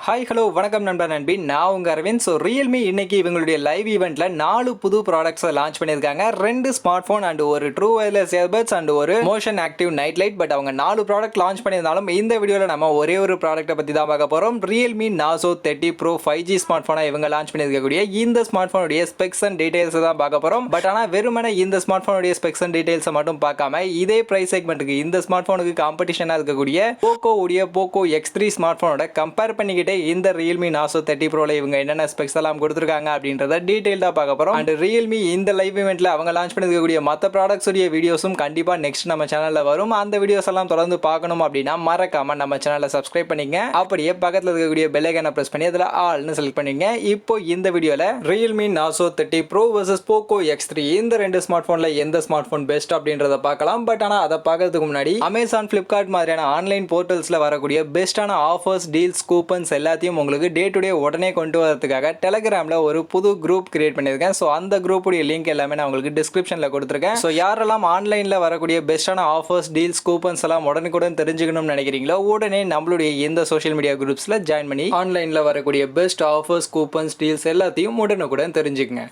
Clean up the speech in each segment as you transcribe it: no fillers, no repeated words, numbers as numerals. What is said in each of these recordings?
Hi hello வணக்கம் நண்பா நண்பி நான் உங்கள் அரவிந்த். ஸோ ரியல்மி இன்னைக்கு இவங்களுடைய லைவ் ஈவெண்ட்டில் 4 புது ப்ராடக்ட்ஸை லான்ச் பண்ணியிருக்காங்க. 2 ஸ்மார்ட் ஃபோன் அண்ட் ஒரு ட்ரூ வயர்லெஸ் இயர்பட்ஸ் அண்ட் ஒரு motion active night light. But அவங்க 4 ப்ராடக்ட் லான்ச் பண்ணியிருந்தாலும் இந்த வீடியோவில் நம்ம ஒரே ஒரு ப்ராடக்ட்டை பற்றி தான் பார்க்க போகிறோம். Realme Narzo 30 Pro 5G smart ஃபோனை இவங்க லான்ச் பண்ணியிருக்கக்கூடிய இந்த ஸ்மார்ட் ஃபோனுடைய ஸ்பெக்ஸ் அண்ட் டீடைல்ஸை தான் பார்க்க போகிறோம். பட் ஆனால் வெறுமனே இந்த ஸ்மார்ட் ஃபோனுடைய ஸ்பெக்ஸ் அண்ட் டீடைல்ஸை மட்டும் பார்க்காம இதே ப்ரைஸ் செக்மெண்ட்டுக்கு இந்த ஸ்மார்ட் ஃபோனுக்கு காம்படிஷனாக இருக்கக்கூடிய Poco உடைய Poco X3 ஸ்மார்ட் ஃபோனோட கம்பேர் பண்ணிக்கிட்டே இந்த Realme Narzo 30 Proல இவங்க என்னென்ன ஸ்பெக்ஸ் எல்லாம் கொடுத்திருக்காங்க அப்படின்றத டீடைலா பார்க்க போறோம். அண்ட் Realme இந்த லைவ் ஈவென்ட்ல அவங்க லான்ச் பண்ணிருக்கக்கூடிய மற்ற ப்ராடக்ட்ஸ் உடைய வீடியோஸும் கண்டிப்பா நெக்ஸ்ட் நம்ம சேனல்ல வரும். அந்த வீடியோஸ் எல்லாம் தொடர்ந்து பார்க்கணும் அப்படின்னா மறக்காம நம்ம சேனலை சப்ஸ்கிரைப் பண்ணிங்க. அப்படியே பக்கத்துல இருக்கக்கூடிய பெல் ஐகானை பிரஸ் பண்ணி அதுல ஆல்னு செலக்ட் பண்ணிங்க. இப்போ இந்த வீடியோல Realme Narzo 30 Pro vs Poco X3 இந்த ரெண்டு ஸ்மார்ட் போன்ல எந்த ஸ்மார்ட் போன் பெஸ்ட் அப்படின்றத பார்க்கலாம். பட் ஆனா அதை பார்க்கறதுக்கு முன்னாடி Amazon, Flipkart மாதிரியான ஆன்லைன் போர்ட்டல்ஸ்ல வரக்கூடிய பெஸ்டான ஆஃபர்ஸ், டீல்ஸ், கூப்பன்ஸ் எல்லாத்தையும் உங்களுக்கு டே டு டே உடனே கொண்டு வரதுக்காக டெலிகிராம்ல ஒரு புது குரூப் கிரியேட் பண்ணியிருக்கேன். ஸோ அந்த குரூப்புடைய லிங்க் எல்லாமே நான் உங்களுக்கு டிஸ்கிரிப்ஷன்ல கொடுத்துருக்கேன். ஸோ யாரெல்லாம் ஆன்லைன்ல வரக்கூடிய பெஸ்டான ஆஃபர்ஸ், டீல்ஸ், கூப்பன்ஸ் எல்லாம் உடனுக்குடன் தெரிஞ்சுக்கணும்னு நினைக்கிறீங்களோ உடனே நம்மளுடைய இந்த சோஷியல் மீடியா குரூப்ஸ்ல ஜாயின் பண்ணி ஆன்லைன்ல வரக்கூடிய பெஸ்ட் ஆஃபர்ஸ், கூப்பன்ஸ், டீல்ஸ் எல்லாத்தையும் உடனுக்குடன் தெரிஞ்சுக்கங்க.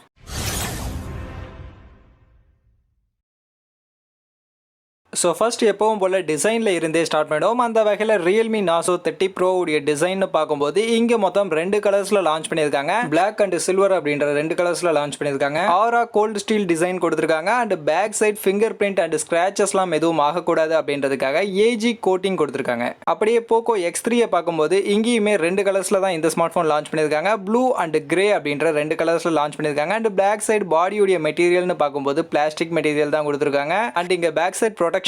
ஸோ ஃபர்ஸ்ட் எப்பவும் போல் டிசைனில் இருந்தே ஸ்டார்ட் பண்ணிடுவோம். அந்த வகையில் Realme Narzo 30 Pro உடைய டிசைன் பார்க்கும்போது இங்கே மொத்தம் 2 கலர்ஸில் லான்ச் பண்ணியிருக்காங்க. பிளாக் அண்ட் சில்வர் அப்படின்ற 2 கலர்ஸில் லான்ச் பண்ணியிருக்காங்க. ஆரா கோல்டு ஸ்டீல் டிசைன் கொடுத்துருக்காங்க. And back side fingerprint and ஸ்க்ராச்சஸ்லாம் எதுவும் ஆகக்கூடாது அப்படின்றதுக்காக ஏஜி கோட்டிங் கொடுத்துருக்காங்க. அப்படியே Poco X3 பார்க்கும்போது இங்கேயுமே 2 கலர்ஸில் தான் இந்த ஸ்மார்ட் ஃபோன் லான்ச் பண்ணியிருக்காங்க. ப்ளூ அண்ட் கிரே அப்படின்ற 2 கலர்ஸில் லான்ச் பண்ணியிருக்காங்க. அண்ட் பேக் சைட் பாடியுடைய மெட்டீரியல்னு பார்க்கும்போது பிளாஸ்டிக் மெட்டீரியல் தான் கொடுத்துருக்காங்க. அண்ட் இங்கே பேக் சைட் ப்ரொடக்ஷனுக்காக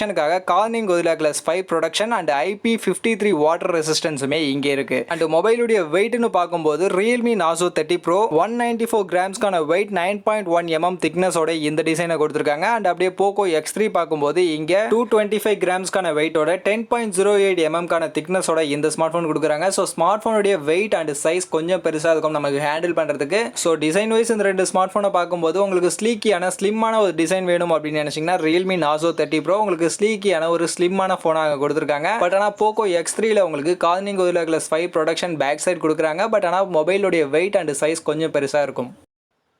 Corning Gorilla Glass 5 protection and IP53 water ரெசிஸ்டன்ஸுமே இங்கே இருக்கு. அண்ட் மொபைலுடைய வெயிட்னு பார்க்கும்போது Realme Narzo 30 Pro 194 கிராம்ஸ்க்கான wait 9.1 mm திக்னஸோட இந்த டிசைனை கொடுத்துருக்காங்க. அண்ட் அப்படியே Poco X3 பார்க்கும்போது இங்க 225 கிராம்ஸ்க்கான வெயிட்டோட 10.08 mm கான திக்னஸோட இந்த ஸ்மார்ட் ஃபோன் கொடுக்குறாங்க. ஸோ ஸ்மார்ட் ஃபோனுடைய வெயிட் அண்ட் சைஸ் கொஞ்சம் பெருசாக இருக்கும் நமக்கு ஹேண்டில் பண்ணுறதுக்கு. ஸோ டிசைன் வைஸ் இந்த 2 ஸ்மார்ட் ஃபோனை பார்க்கும்போது உங்களுக்கு ஸ்லீக்கியான ஸ்லிம்மான ஒரு டிசைன் வேணும் அப்படின்னு நினைச்சீங்கன்னா Realme Narzo 30 Pro உங்களுக்கு ஸ்லீக்கியான ஒரு ஸ்லிம்மான போனாக கொடுத்துருக்காங்க. பட் ஆனால் Poco X3ல உங்களுக்கு Corning Gorilla Glass 5 protection back side கொடுக்குறாங்க. பட் ஆனால் மொபைலுடைய வெயிட் அண்ட் சைஸ் கொஞ்சம் பெருசாக இருக்கும்.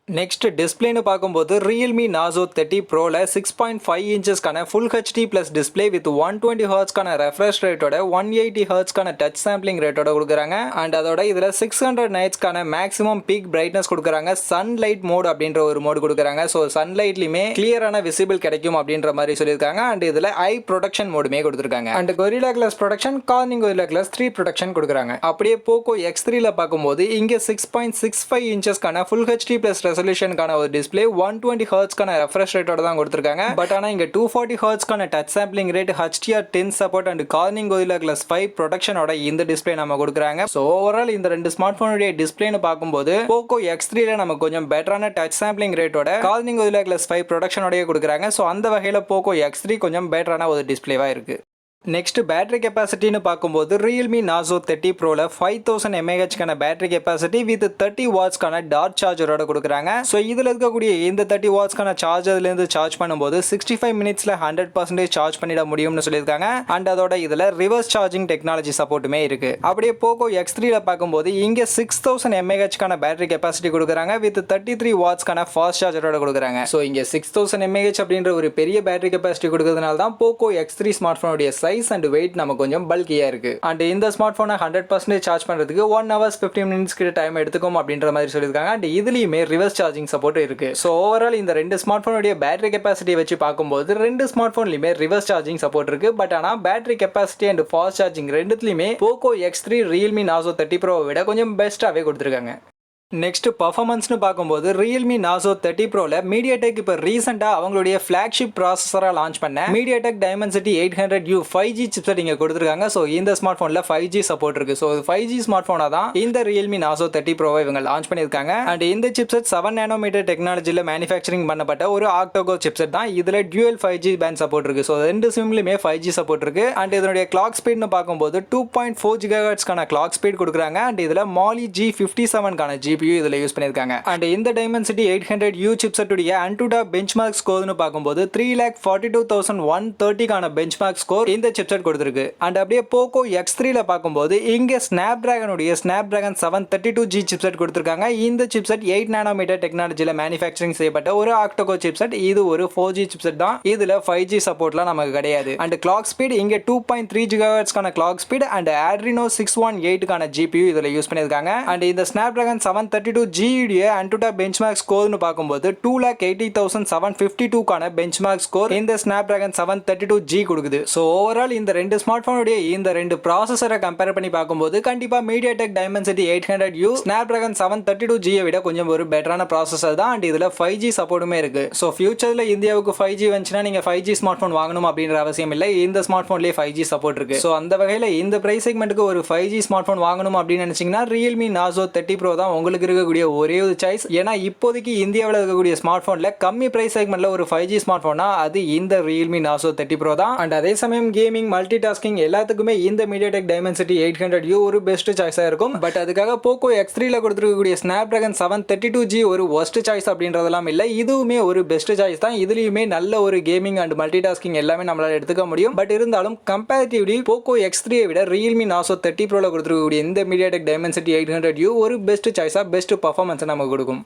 நெக்ஸ்ட் டிஸ்பிளேன்னு பார்க்கும்போது Realme Narzo 30 Proல 6.5 இன்ச்சஸ்க்கான full HD plus display with 120 ஹர்ட்ஸ்க்கான ரெஃப்ரெஷ் ரேட்டோட 180 ஹர்ட்ஸ்க்கான டச் சாம்பிளிங் ரேட்டோட கொடுக்குறாங்க. அண்ட் அதோட இதில் 600 நைட்ஸ்க்கான மேக்ஸிமம் பீக் பிரைட்னஸ் கொடுக்குறாங்க. சன்லைட் மோட் அப்படின்ற ஒரு மோட் கொடுக்குறாங்க. ஸோ சன்லைட்லையுமே கிளியரான விசிபிள் கிடைக்கும் அப்படின்ற மாதிரி சொல்லியிருக்காங்க. அண்ட் இதில் ஐ ப்ரொடக்ஷன் மோடுமே கொடுத்துருக்காங்க. And Gorilla Glass production, Corning Gorilla Glass 3 production கொடுக்குறாங்க. அப்படியே Poco X3ல பார்க்கும்போது இங்கே 6.65 இன்ச்சஸ்க்கான ஃபுல் ஹெச்டி பிளஸ் ரெசல்யூஷனுக்கான ஒரு டிஸ்பிளே 120 ஹர்ட்ஸ்க்கான ரெஃப்ரெஷ் ரேட்டோட தான் கொடுத்துருக்காங்க. பட் ஆனால் இங்கே 240 ஹர்ட்ஸ்க்கான touch sampling rate, HDR10 support and Corning Gorilla Glass 5 ப்ரொடக்ஷனோட இந்த டிஸ்பிளே நம்ம கொடுக்குறாங்க. ஸோ ஓவரால் இந்த 2 ஸ்மார்ட் ஃபோனுடைய டிஸ்பிளேன்னு பார்க்கும்போது Poco X3ல நம்ம கொஞ்சம் பெட்டரான டச் சாம்பிளிங் ரேட்டோட கார்னிங் Gorilla Glass 5 ப்ரொடக்ஷனோடய கொடுக்குறாங்க. ஸோ அந்த வகையில் Poco X3 கொஞ்சம் பெட்டரான ஒரு டிஸ்பிளேவா இருக்கு. நெக்ஸ்ட் பேட்டரி கெப்பாசிட்டின்னு பார்க்கும்போது Realme Narzo 30 Proல 5000 mAh பேட்டரி கெப்பாசிட்டி வித் 30 வாட்ஸ்க்கான டாட் சார்ஜரோட கொடுக்குறாங்க. ஸோ இதில் இருக்கக்கூடிய இந்த 30 வாட்ஸ்க்கான சார்ஜர்லேருந்து சார்ஜ் பண்ணும்போது 65 மினிட்ஸில் 100% சார்ஜ் பண்ணிட முடியும்னு சொல்லியிருக்காங்க. அண்ட் அதோட இதில் ரிவர்ஸ் சார்ஜிங் டெக்னாலஜி சப்போர்ட்டுமே இருக்கு. அப்படியே Poco X3ல பார்க்கும்போது இங்கே 6000 mAh பேட்டரி கெப்பாசிட்டி கொடுக்குறாங்க வித் 33 வாட்ஸ்க்கான ஃபாஸ்ட் சார்ஜரோட கொடுக்குறாங்க. ஸோ இங்கே 6000 mAh அப்படின்ற ஒரு பெரிய பேட்டரி கெப்பாசிட்டி கொடுக்கறதுனால தான் Poco X3 ஸ்மார்ட் ஃபோனுடைய சைஸ் அண்ட் வெயிட் நம்ம கொஞ்சம் பல்கியா இருக்கு. அண்ட் இந்த ஸ்மார்ட் போனை 100% சார்ஜ் பண்றதுக்கு 1 hours 15 minutes கிட்ட டைம் எடுத்துக்கும் அப்படின்ற மாதிரி சொல்லியிருக்காங்க. அண்ட் இதுலயுமே ரிவர்ஸ் சார்ஜிங் சப்போர்ட் இருக்கு. ஸோ ஓவரால் இந்த 2 ஸ்மார்ட் போனுடைய பேட்டரி கெப்பாசிட்டி வச்சு பார்க்கும்போது 2 ஸ்மார்ட் போன்லயுமே ரிவர்ஸ் சார்ஜிங் சப்போர்ட் இருக்கு. பட் ஆனால் battery capacity and fast charging ரெண்டுத்துலயுமே Poco X3 Realme Narzo 30 Pro விட கொஞ்சம் பெஸ்ட்டாவே கொடுத்துருக்காங்க. நெக்ஸ்ட் பர்ஃபார்மன்ஸ்னு பார்க்கும்போது Realme Narzo 30 Proல Mediatek இப்போ ரீசெண்டாக அவங்களுடைய ஃபிளாக்ஷிப் ப்ராசஸராக லான்ச் பண்ண Mediatek Dimensity 800U 5G chipset இங்கே கொடுத்துருக்காங்க. ஸோ இந்த ஸ்மார்ட் ஃபோனில் 5G சப்போர்ட் இருக்கு. ஸோ 5G ஸ்மார்ட் ஃபோனாக தான் இந்த Realme Narzo 30 Pro இவங்க லான்ச் பண்ணியிருக்காங்க. அண்ட் இந்த சிப்செட் 7 nm டெக்னாலஜியில் மேனுஃபேக்சரிங் பண்ணப்பட்ட ஒரு ஆக்டோகோ சிப்செட் தான். இதில் டியூவல் 5G பேண்ட் சப்போர்ட் இருக்கு. ஸோ 2 சிம்லையுமே 5G சப்போர்ட் இருக்கு. அண்ட் இதனுடைய கிளாக் ஸ்பீட்னு பார்க்கும்போது 2.4 GHz கிளாக் ஸ்பீட் கொடுக்குறாங்க. அண்ட் இதில் Mali G57 கான ஜிபியூ இதுல யூஸ் பண்ணிருக்காங்க. அண்ட் இந்த Dimensity 800U சிப்செட் உடைய AnTuTu பெஞ்ச்மார்க் ஸ்கோர்னு பார்க்கும்போது 3,42,130 கான பெஞ்ச்மார்க் ஸ்கோர் இந்த சிப்செட் கொடுத்திருக்கு. அண்ட் அப்படியே Poco X3 ல பார்க்கும்போது இங்க Snapdragon உடைய Snapdragon 732G சிப்செட் கொடுத்திருக்காங்க. இந்த சிப்செட் 8 நானோமீட்டர் டெக்னாலஜில மேனுஃபேக்சரிங் செய்யப்பட்ட ஒரு ஆக்டோ சிப்செட். இது ஒரு 4G சிப்செட் தான். இதுல 5G சப்போர்ட்லாம் நமக்கு கிடையாது. அண்ட் கிளாக் ஸ்பீட் இங்க 2.3 GHz கான கிளாக் ஸ்பீட் அண்ட் Adreno 618 கான GPU இதுல யூஸ் பண்ணிருக்காங்க. அண்ட் இந்த Snapdragon 732G உடைய AnTuTu பெஞ்ச்மார்க் ஸ்கோர்னு பார்க்கும்போது 2,80,752 கான பெஞ்ச்மார்க் ஸ்கோர் இந்த Snapdragon 732G கொடுக்குது. சோ ஓவரால் இந்த ரெண்டு ஸ்மார்ட் போனுடைய இந்த ரெண்டு ப்ராசஸரை கம்பேர் பண்ணி பார்க்கும்போது கண்டிப்பா Mediatek Dimensity 800U Snapdragon 732G விட கொஞ்சம் ஒரு பெட்டரான ப்ராசஸர் தான். அண்ட் இதுல 5G சப்போர்ட்டுமே இருக்கு. சோ ஃபியூச்சர்ல இந்தியாவுக்கு 5G வந்துச்சுன்னா நீங்க 5G ஸ்மார்ட் போன் வாங்கணும் அப்படின்ற அவசியம் இல்லை. இந்த ஸ்மார்ட் போன்லயே 5G சப்போர்ட் இருக்கு. சோ அந்த வகையில இந்த பிரைஸ் செக்மெண்ட்டுக்கு ஒரு 5G ஸ்மார்ட் போன் வாங்கணும் அப்படின்னு நினைச்சீங்கன்னா Realme Narzo 30 Pro தான் உங்களுக்கு இருக்கக்கூடிய ஒரே ஒரு சாய்ஸ். ஏன்னா இப்போதைக்கு இந்தியாவில் இருக்கக்கூடிய ஸ்மார்ட் போன்ல கம்மி பிரைஸ் செக்மெண்ட்ல ஒரு 5G ஸ்மார்ட் போனா அது இந்த Realme Narzo 30 Pro தான். அண்ட் அதே சமயம் கேமிங் மல்டி டாஸ்கிங் எல்லாத்துக்குமே இந்த Mediatek Dimensity 800U ஒரு பெஸ்ட் சாய்ஸா இருக்கும். பட் அதுக்காக Poco X3 ல கொடுத்திருக்கக்கூடிய Snapdragon 732G ஒரு worst சாய்ஸ் அப்படின்றதெல்லாம் இல்ல. இதுவுமே ஒரு பெஸ்ட் சாய்ஸ் தான். இதுலயுமே நல்ல ஒரு கேமிங் அண்ட் மல்டி டாஸ்கிங் எல்லாமே நம்மளால எடுத்துக்க முடியும். பட் இருந்தாலும் கம்பேரிட்டிவ்லி Poco X3 விட Realme Narzo 30 Pro ல கொடுத்திருக்கக்கூடிய இந்த Mediatek Dimensity 800U ஒரு பெஸ்ட் சாய்ஸா பெஸ்ட் பெர்ஃபார்மன்ஸ் நமக்கு கொடுக்கும்.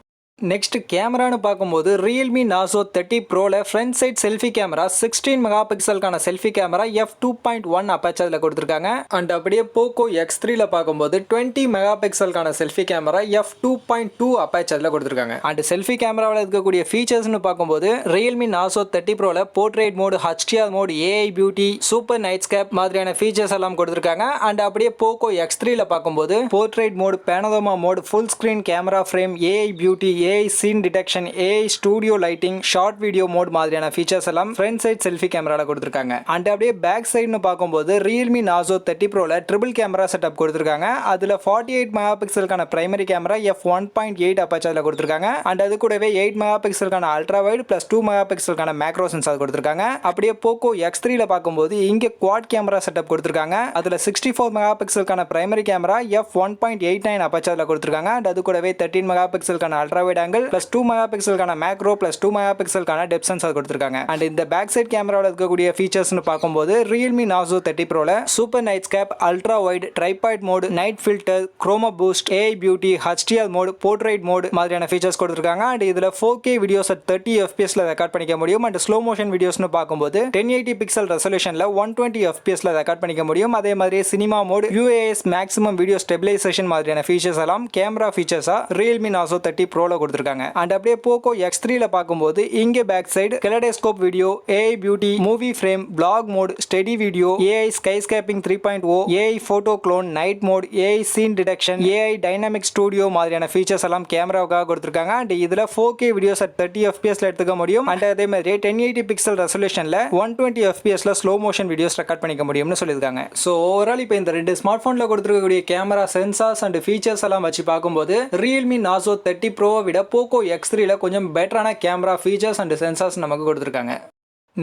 நெக்ஸ்ட் கேமரான்னு பார்க்கும்போது Realme Narzo 30 Proல front side selfie camera 16 mega பிக்சலுக்கான செல்ஃபி கேமரா f2.1 அப்பேச்சர்ல கொடுத்திருக்காங்க. அண்ட் அப்படியே Poco X3 ல பார்க்கும்போது 20 மெகா பிக்சலுக்கான செல்ஃபி கேமரா f2.2 அப்பேச்சர்ல கொடுத்திருக்காங்க. அண்ட் செல்ஃபி கேமராவில் இருக்கக்கூடிய ஃபீச்சர்ஸ்னு பார்க்கும்போது Realme Narzo 30 Proல portrait mode, HDR mode, AI beauty, super nightscape மாதிரியான ஃபீச்சர்ஸ் எல்லாம் கொடுத்திருக்காங்க. அண்ட் அப்படியே Poco X3 ல பார்க்கும்போது portrait mode, panorama mode, full screen camera frame, AI beauty, AI scene detection, AI studio lighting, short video mode மாதிரியான features எல்லாம் front side selfie கேமரால கொடுத்திருக்காங்க. அண்ட் அப்படியே பேக் சைடுன்னு பார்க்கும்போது Realme Narzo 30 Proல ட்ரிபிள் கேமரா செட்டப் கொடுத்திருக்காங்க. அதுல 48 மெகா பிக்சலுக்கான பிரைமரி கேமரா f1.8 அப்பேச்சர்ல கொடுத்திருக்காங்க. அண்ட் அது கூடவே 8 மெகா பிக்சலுக்கான அல்ட்ரா வைட் பிளஸ் 2 மெகா பிக்சலுக்கான மேக்ரோ சென்சார் கொடுத்திருக்காங்க. அப்படியே Poco X3 ல பார்க்கும்போது இங்க குவாட் கேமரா செட்டப் கொடுத்திருக்காங்க. அதுல 64 மெகா பிக்சலுக்கான பிரைமரி கேமரா f1.89 அப்பேச்சர்ல கொடுத்திருக்காங்க. அண்ட் அது கூடவே 13 மெகா பிக்சலுக்கான ultra wide angle plus 2 mega பிக்சலுக்கான மேக்ரோ பிளஸ் 2 மெகா பிக்சலுக்கான டெப்த் சென்சார் கொடுத்திருக்காங்க. அண்ட் இந்த பேக் சைட் கேமராவில் இருக்கக்கூடிய ஃபீச்சர்ஸ்னு பார்க்கும்போது Realme Narzo 30 Proல super nightscape, ultra wide, tripod mode, night filter, chroma boost, AI beauty, HDR mode, portrait mode மாதிரியான ஃபீச்சர்ஸ் கொடுத்திருக்காங்க. அண்ட் இதுல 4K வீடியோஸ் at 30 fps ல ரெக்கார்ட் பண்ணிக்க முடியும். அண்ட் ஸ்லோ மோஷன் வீடியோஸ்னு பார்க்கும்போது 1080 பிக்சல் ரெசல்யூஷன்ல 120 fps ல ரெக்கார்ட் பண்ணிக்க முடியும். அதே மாதிரி cinema mode, UAS maximum video stabilization மாதிரியான ஃபீச்சர்ஸ் எல்லாம் கேமரா ஃபீச்சர்ஸா Realme Narzo 30 Proல கொடுத்திருக்காங்க. அண்ட் அப்படியே Poco X3 ல பார்க்கும்போது இங்க back side kaleidoscope video, AI beauty, movie frame, vlog mode, steady video, AI skyscaping 3.0, AI photo clone, night mode, AI scene detection, AI dynamic studio மாதிரியான features எல்லாம் கேமராவுக்காக கொடுத்திருக்காங்க. And இதுல 4K வீடியோஸ் at 30 fps ல எடுத்துக்க முடியும். And அதே மாதிரி 1080 pixel ரெசல்யூஷன்ல 120 fps ல ஸ்லோ மோஷன் வீடியோஸ் ரெக்கார்ட் பண்ணிக்க முடியும்னு சொல்லியிருக்காங்க. சோ ஓவரால் இப்போ இந்த ரெண்டு ஸ்மார்ட் போன்ல கொடுத்திருக்கக்கூடிய கேமரா சென்சார்ஸ் அண்ட் ஃபீச்சர்ஸ் எல்லாம் வச்சு பார்க்கும்போது Realme Narzo 30 Pro விட Poco X3 ல கொஞ்சம் பெட்டரான கேமரா ஃபீச்சர்ஸ் அண்ட் சென்சார்ஸ் நமக்கு கொடுத்திருக்காங்க.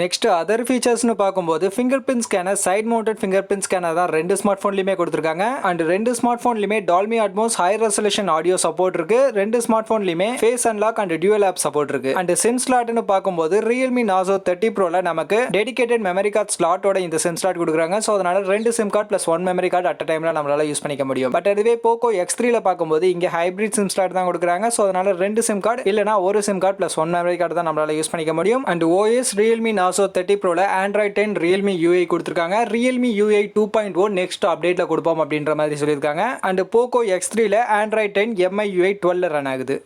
நெக்ஸ்ட் அதர் ஃபீச்சர்ஸ்னு பார்க்கும்போது fingerprint scanner, side mounted fingerprint scanner தான் ரெண்டு ஸ்மார்ட் ஃபோன்லையுமே கொடுத்திருக்காங்க. அண்ட் ரெண்டு ஸ்மார்ட் ஃபோன்லையுமே Dolby Atmos high resolution audio support இருக்கு. ரெண்டு ஸ்மார்ட் ஃபோன்லையுமே face unlock and dual app support இருக்கு. அண்ட் சிம் ஸ்லாட்னு பார்க்கும்போது Realme Narzo 30 Proல நமக்கு டெடிகேட்டட் மெமரி கார்டு ஸ்லாட்டோட இந்த சிம் ஸ்லாட் கொடுக்குறாங்க. ஸோ அதனால ரெண்டு sim card plus 1 memory card at டைம்ல நம்மளால யூஸ் பண்ணிக்க முடியும். பட் அதுவே Poco X3 ல பார்க்கும்போது இங்க ஹைபிரிட் சிம் ஸ்லாட் தான் கொடுக்குறாங்க. ஸோ அதனால ரெண்டு சிம் கார்டு இல்லனா ஒரு sim card plus 1 memory card தான் நம்மளால யூஸ் பண்ணிக்க முடியும். And OS Realme Narzo 30 Proல Android 10 Realme UI கொடுத்திருக்காங்க. Realme UI 2.0 நெக்ஸ்ட் அப்டேட்ல கொடுப்போம் அப்படின்ற மாதிரி சொல்லியிருக்காங்க. அண்ட் Poco X3 ல Android 10 MIUI 12 ரன் ஆகுது.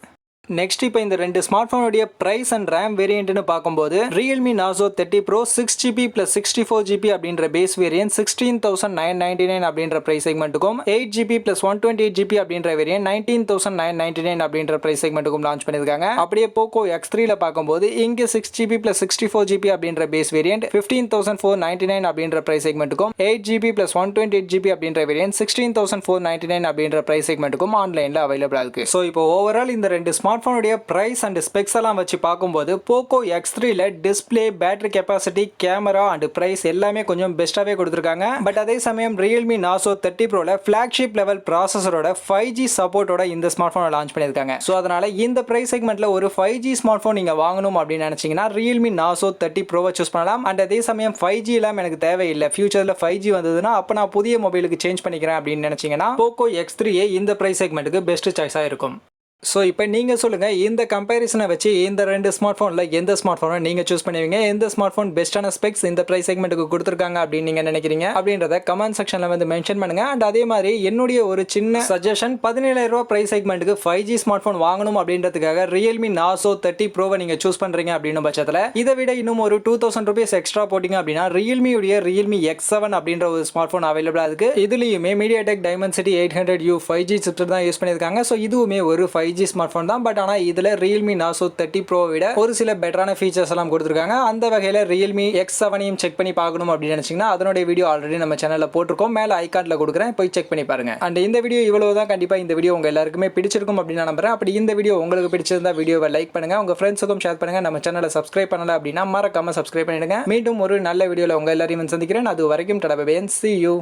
நெக்ஸ்ட் இப்போ இந்த ரெண்டு ஸ்மார்ட் போனுடைய பிரைஸ் அண்ட் ரேம் வேரியன்ட்னு பார்க்கும்போது Realme Narzo 30 Pro 6GB plus 64GB அப்படின்ற பேஸ் வேரியன்ட் 16,999 அப்படின்ற பிரைஸ் செக்மெண்ட்டுக்கும் 8GB plus 128GB அப்படின்ற வேரியன்ட் 19,999 அப்படின்ற பிரைஸ் செக்மெண்ட்டுக்கும் லான்ச் பண்ணிருக்காங்க. அப்படியே Poco X3 ல பார்க்கும்போது இங்க 6GB plus 64GB அப்படின்ற பேஸ் வேரியன்ட் 15,499 அப்படின்ற பிரைஸ் செக்மெண்ட்டுக்கும் 8GB plus 128GB அப்படின்ற வேரியன்ட் 16,499 அப்படின்ற பிரைஸ் செக்மெண்ட்டுக்கும் ஆன்லைன்ல அவைலபிளா இருக்கு. ஸோ இப்போ ஓவரால் இந்த ரெண்டு ஸ்மார்ட் ஸ்மார்ட் போனுடைய பிரைஸ் அண்ட் ஸ்பெக்ஸ் எல்லாம் வச்சு பார்க்கும்போது Poco X3ல display, battery capacity, camera and price எல்லாமே கொஞ்சம் பெஸ்ட்டாவே கொடுத்திருக்காங்க. பட் அதே சமயம் Realme Narzo 30 Proல ஃபிளாக்ஷிப் லெவல் ப்ராசஸரோட 5G சப்போர்ட்டோட இந்த ஸ்மார்ட் போனை லான்ச் பண்ணியிருக்காங்க. ஸோ அதனால இந்த பிரைஸ் செக்மெண்ட்ல ஒரு 5G ஸ்மார்ட் போன் நீங்க வாங்கணும் அப்படின்னு நினைச்சீங்கன்னா Realme Narzo 30 Proவை சூஸ் பண்ணலாம். அண்ட் அதே சமயம் 5G எல்லாம் எனக்கு தேவையில்லை, ஃபியூச்சர்ல 5G வந்ததுன்னா அப்ப நான் புதிய மொபைலுக்கு சேஞ்ச் பண்ணிக்கிறேன் அப்படின்னு நினைச்சீங்கன்னா Poco X3 இந்த பிரைஸ் செக்மெண்ட்டுக்கு பெஸ்ட் சாய்ஸா இருக்கும். ஸோ இப்போ நீங்கள் சொல்லுங்கள், இந்த கம்பேரிசனை வச்சு இந்த ரெண்டு ஸ்மார்ட் ஃபோனில் எந்த ஸ்மார்ட் ஃபோனை நீங்கள் சூஸ் பண்ணுவீங்க? எந்த ஸ்மார்ட் ஃபோன் பெஸ்ட்டான ஸ்பெக்ஸ் இந்த ப்ரைஸ் செக்மெண்ட்டுக்கு கொடுத்துருக்காங்க அப்படின்னு நீங்கள் நினைக்கிறீங்க அப்படின்றத கமெண்ட் செக்ஷனில் வந்து மென்ஷன் பண்ணுங்கள். அண்ட் அதே மாதிரி என்னுடைய ஒரு சின்ன சஜஷன், 17,000 ரூபா ப்ரைஸ் செக்மெண்ட்டுக்கு 5G ஸ்மார்ட் ஃபோன் வாங்கணும் அப்படின்றதுக்காக Realme Narzo 30 Proவை நீங்கள் சூஸ் பண்ணுறீங்க அப்படின்னு பட்சத்தில் இதை விட இன்னும் ஒரு 2,000 rupees எக்ஸ்ட்ரா போட்டிங்க அப்படின்னா Realme X7 அப்படின்ற ஒரு ஸ்மார்ட் ஃபோன் அவைலபிளாக இருக்குது. இதுலேயுமே Mediatek Dimensity 800U 5G chipset தான் யூஸ் பண்ணியிருக்காங்க. ஸோ இதுவுமே ஒரு 5G ஸ்மார்ட் ஃபோன் தான். பட் ஆனால் இதில் Realme Narzo 30 Pro விட ஒரு சில பெட்டரான ஃபீச்சர்ஸ் எல்லாம் கொடுத்துருக்காங்க. அந்த வகையில் Realme X7ஐயும் செக் பண்ணி பார்க்கணும் அப்படின்னு நினைச்சீங்கன்னா அதனுடைய வீடியோ ஆல்ரெடி நம்ம சேனலில் போட்டிருக்கோம், மேலே ஐகான்ல கொடுக்குறேன், போய் செக் பண்ணி பாருங்க. அண்ட் இந்த வீடியோ இவ்வளவு தான். கண்டிப்பாக இந்த வீடியோ உங்க எல்லாருக்குமே பிடிச்சிருக்கும் அப்படின்னு நான் நம்புறேன். அப்படி இந்த வீடியோ உங்களுக்கு பிடிச்சிருந்தா வீடியோவை லைக் பண்ணுங்க, உங்க ஃப்ரெண்ட்ஸுக்கும் ஷேர் பண்ணுங்க. நம்ம சேனலை சப்ஸ்கிரைப் பண்ணல அப்படின்னா மறக்காம சப்ஸ்கிரைப் பண்ணிடுங்க. மீண்டும் ஒரு நல்ல வீடியோவில் உங்க எல்லாரையும் சந்திக்கிறேன். அது வரைக்கும் see you.